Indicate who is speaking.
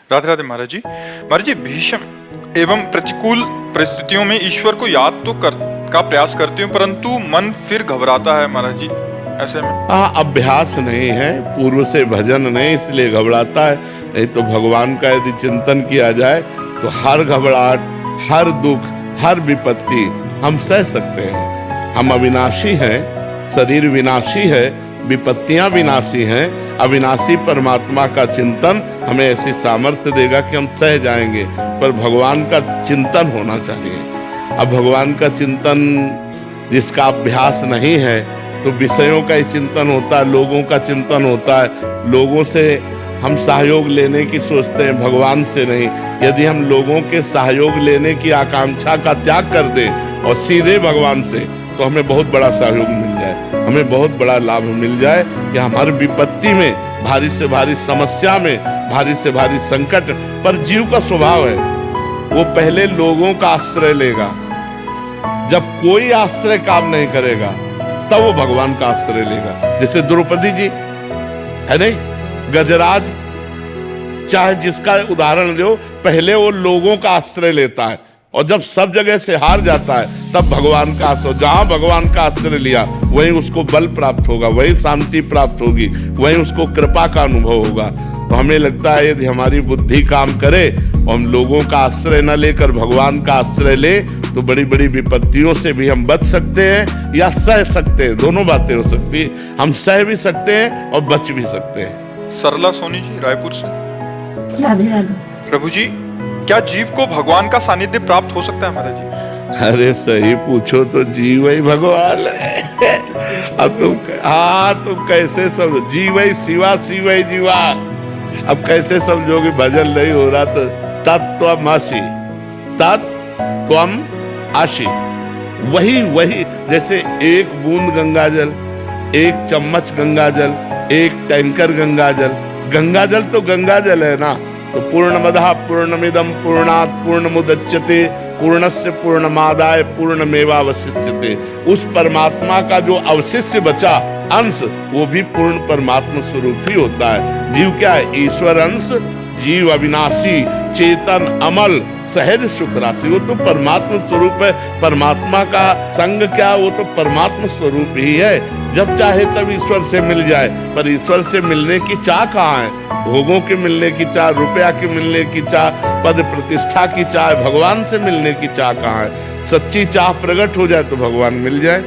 Speaker 1: राधे राधे महाराज जी। महाराज जी, भीषण एवं प्रतिकूल परिस्थितियों में ईश्वर को याद तो का प्रयास करती हूँ, परंतु मन फिर घबराता है महाराज जी। ऐसे में
Speaker 2: अभ्यास नहीं है, पूर्व से भजन नहीं, इसलिए घबराता है। नहीं तो भगवान का यदि चिंतन किया जाए तो हर घबराहट, हर दुख, हर विपत्ति हम सह सकते हैं। हम अविनाशी हैं, शरीर विनाशी है, विपत्तियां विनाशी हैं। अविनाशी परमात्मा का चिंतन हमें ऐसी सामर्थ्य देगा कि हम सह जाएंगे, पर भगवान का चिंतन होना चाहिए। अब भगवान का चिंतन जिसका अभ्यास नहीं है तो विषयों का ही चिंतन होता है, लोगों का चिंतन होता है। लोगों से हम सहयोग लेने की सोचते हैं, भगवान से नहीं। यदि हम लोगों के सहयोग लेने की आकांक्षा का त्याग कर दें और सीधे भगवान से, तो हमें बहुत बड़ा सहयोग मिल जाए, हमें बहुत बड़ा लाभ मिल जाए कि हमारी विपत्ति में, भारी से भारी समस्या में, भारी से भारी संकट पर जीव का स्वभाव है, वो पहले लोगों का आश्रय लेगा। जब कोई आश्रय काम नहीं करेगा तब वो भगवान का आश्रय लेगा। जैसे द्रौपदी जी है नहीं, गजराज, चाहे जिसका उदाहरण लो, पहले वो लोगों का आश्रय लेता है और जब सब जगह से हार जाता है तब भगवान का आश्रय, जहां भगवान का आश्रय लिया वहीं उसको बल प्राप्त होगा, वहीं शांति प्राप्त होगी, वहीं उसको कृपा का अनुभव होगा। तो हमें लगता है यदि हमारी बुद्धि काम करे और हम लोगों का आश्रय न लेकर भगवान का आश्रय ले तो बड़ी बड़ी विपत्तियों से भी हम बच सकते हैं या सह सकते हैं। दोनों बातें हो सकती है, हम सह भी सकते हैं और बच भी सकते हैं।
Speaker 1: सरला सोनी जी रायपुर से।
Speaker 3: राधे राधे।
Speaker 1: प्रभु जी, क्या जीव को भगवान का सानिध्य प्राप्त हो सकता है महाराज जी?
Speaker 2: अरे सही पूछो तो जीव ही भगवान है। अब तुम कैसे समझो, जीव ही शिवा, शिव ही जीवा। अब कैसे समझोगे भजन नहीं हो रहा तो तत्त्वमसि, तत्त्वम आशी, वही जैसे एक बूंद गंगाजल, एक चम्मच गंगाजल, एक टैंकर गंगाजल। गंगाजल तो गंगाजल है ना। तो पूर्णमदः पूर्णमिदं पूर्णात् पूर्णमुदच्यते पूर्णस्य पूर्णमादाय पूर्णमेवावशिष्यते। उस परमात्मा का जो अवशिष्य बचा अंश, वो भी पूर्ण परमात्मा स्वरूप ही होता है। जीव क्या है? ईश्वर अंश, जीव अविनाशी, चेतन, अमल, सहज सुख राशि, वो तो परमात्मा स्वरूप है। परमात्मा का संग क्या, वो तो परमात्मा स्वरूप ही है। जब चाहे तब ईश्वर से मिल जाए, पर ईश्वर से मिलने की चाह कहाँ है? भोगों के मिलने की चाह, रुपया के मिलने की चाह, पद प्रतिष्ठा की चाह, भगवान से मिलने की चाह कहाँ है? सच्ची चाह प्रकट हो जाए तो भगवान मिल जाए।